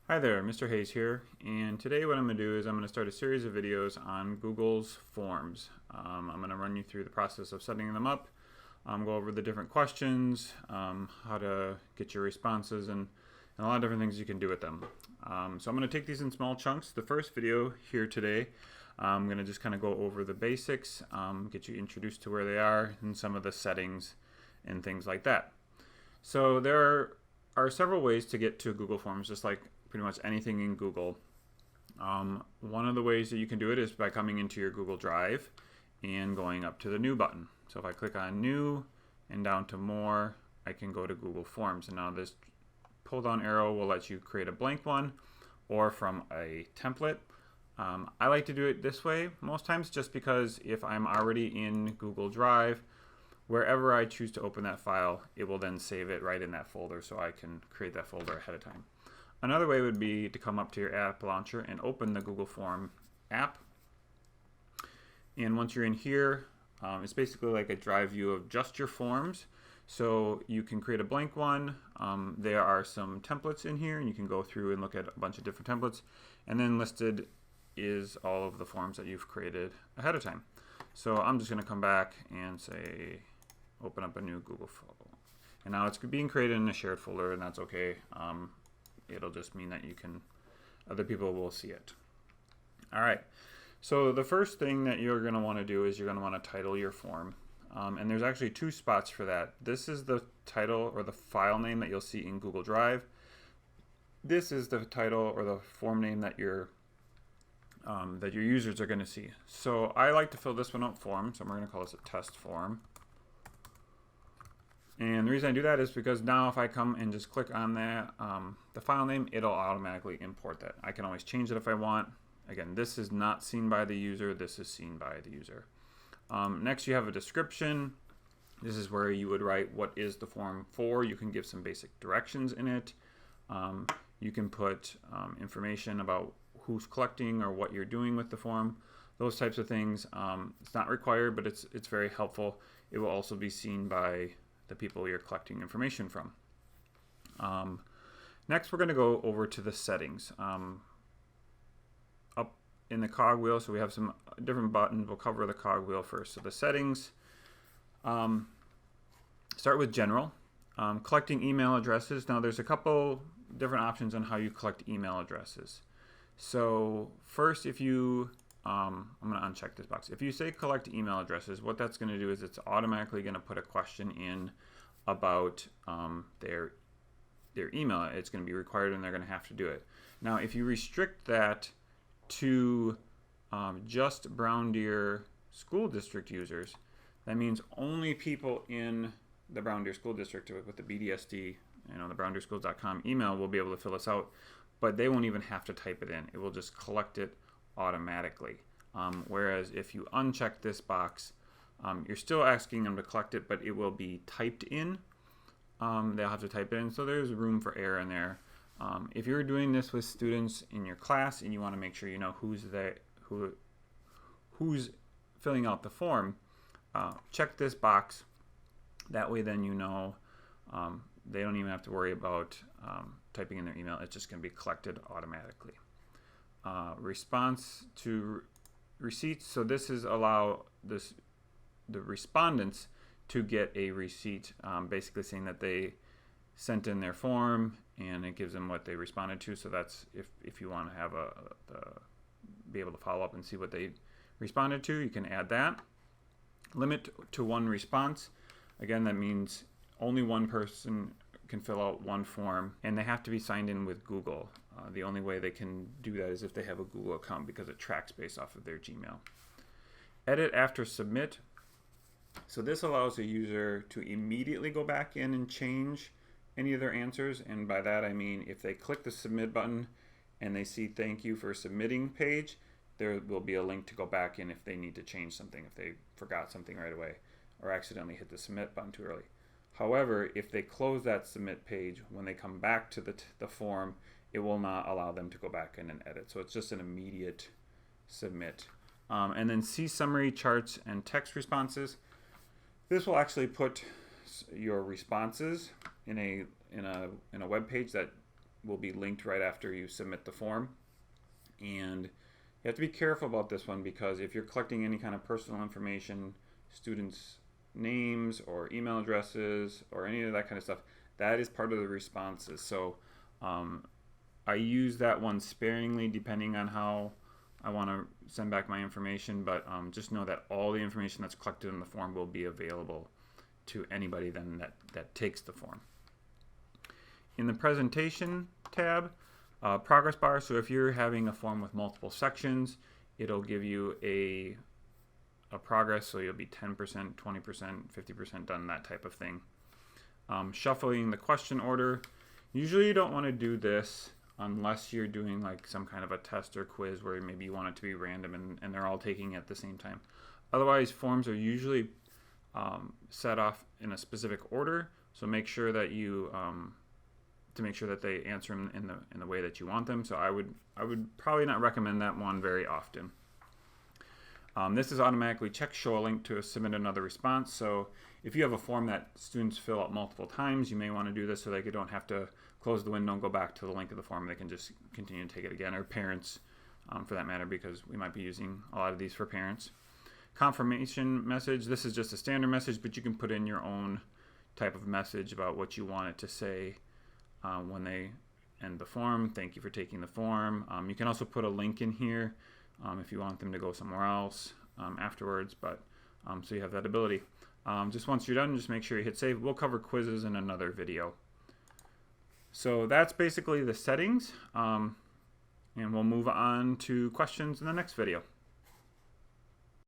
Hi there, Mr. Hayes here, and today what I'm going to do is I'm going to start a series of videos on Google's Forms. I'm going to run you through the process of setting them up, go over the different questions, how to get your responses, and a lot of different things you can do with them. So I'm going to take these in small chunks. The first video here today, I'm going to just kind of go over the basics, get you introduced to where they are, and some of the settings and things like that. So there are several ways to get to Google Forms, just like pretty much anything in Google. One of the ways that you can do it is by coming into your Google Drive and going up to the New button. So if I click on New and down to More, I can go to Google Forms. And now this pull down arrow will let you create a blank one or from a template. I like to do it this way most times just because if I'm already in Google Drive, wherever I choose to open that file, it will then save it right in that folder so I can create that folder ahead of time. Another way would be to come up to your app launcher and open the Google Form app. And once you're in here, it's basically like a drive view of just your forms. So you can create a blank one. There are some templates in here, and you can go through and look at a bunch of different templates. And then listed is all of the forms that you've created ahead of time. So I'm just going to come back and say, open up a new Google folder. And now it's being created in a shared folder, and that's okay. It'll just mean that other people will see it. All right. So the first thing that you're going to want to do is you're going to want to title your form. And there's actually two spots for that. This is the title or the file name that you'll see in Google Drive. This is the title or the form name that your users are going to see. So I like to fill this one out form. So we're going to call this a test form. And the reason I do that is because now if I come and just click on that, the file name, it'll automatically import that. I can always change it if I want. Again, this is not seen by the user. This is seen by the user. Next, you have a description. This is where you would write what is the form for. You can give some basic directions in it. You can put information about who's collecting or what you're doing with the form. Those types of things. It's not required, but it's very helpful. It will also be seen by the people you're collecting information from. Next, we're going to go over to the settings. Up in the cogwheel, so we have some different buttons. We'll cover the cogwheel first. So the settings, start with general. Collecting email addresses. Now there's a couple different options on how you collect email addresses. So first, if you I'm going to uncheck this box. If you say collect email addresses, what that's going to do is it's automatically going to put a question in about their email. It's going to be required and they're going to have to do it. Now, if you restrict that to just Brown Deer School District users, that means only people in the Brown Deer School District with the BDSD, the browndeerschools.com email will be able to fill this out, but they won't even have to type it in. It will just collect it automatically. Whereas if you uncheck this box, you're still asking them to collect it, but it will be typed in. They'll have to type it in, so there's room for error in there. If you're doing this with students in your class and you want to make sure you know who's filling out the form, check this box. That way then they don't even have to worry about typing in their email. It's just going to be collected automatically. Response to receipts. So this is allow the respondents to get a receipt, basically saying that they sent in their form, and it gives them what they responded to. So that's if you want to have be able to follow up and see what they responded to, you can add that. Limit to one response. Again, that means only one person can fill out one form, and they have to be signed in with Google. The only way they can do that is if they have a Google account because it tracks based off of their Gmail. Edit after submit. So this allows a user to immediately go back in and change any of their answers, and by that I mean if they click the submit button and they see thank you for submitting page, there will be a link to go back in if they need to change something, if they forgot something right away or accidentally hit the submit button too early. However, if they close that submit page, when they come back to the form, it will not allow them to go back in and edit. So it's just an immediate submit. And then see summary, charts, and text responses. This will actually put your responses in a web page that will be linked right after you submit the form. And you have to be careful about this one, because if you're collecting any kind of personal information, students' names or email addresses or any of that kind of stuff, that is part of the responses. So I use that one sparingly depending on how I want to send back my information, but just know that all the information that's collected in the form will be available to anybody then that takes the form. In the presentation tab, progress bar, so if you're having a form with multiple sections, it'll give you a progress, so you'll be 10%, 20%, 50% done, that type of thing. Shuffling the question order, usually you don't want to do this unless you're doing like some kind of a test or quiz where maybe you want it to be random and they're all taking it at the same time. Otherwise, forms are usually set off in a specific order, so make sure that you to make sure that they answer them in the way that you want them. So I would probably not recommend that one very often. This is automatically check show a link to submit another response. So if you have a form that students fill out multiple times, you may want to do this so they don't have to close the window and go back to the link of the form. They can just continue to take it again, or parents for that matter, because we might be using a lot of these for parents. Confirmation message, this is just a standard message, but you can put in your own type of message about what you want it to say when they end the form. Thank you for taking the form. You can also put a link in here if you want them to go somewhere else afterwards, but so you have that ability. Just once you're done, just make sure you hit save. We'll cover quizzes in another video. So that's basically the settings, and we'll move on to questions in the next video.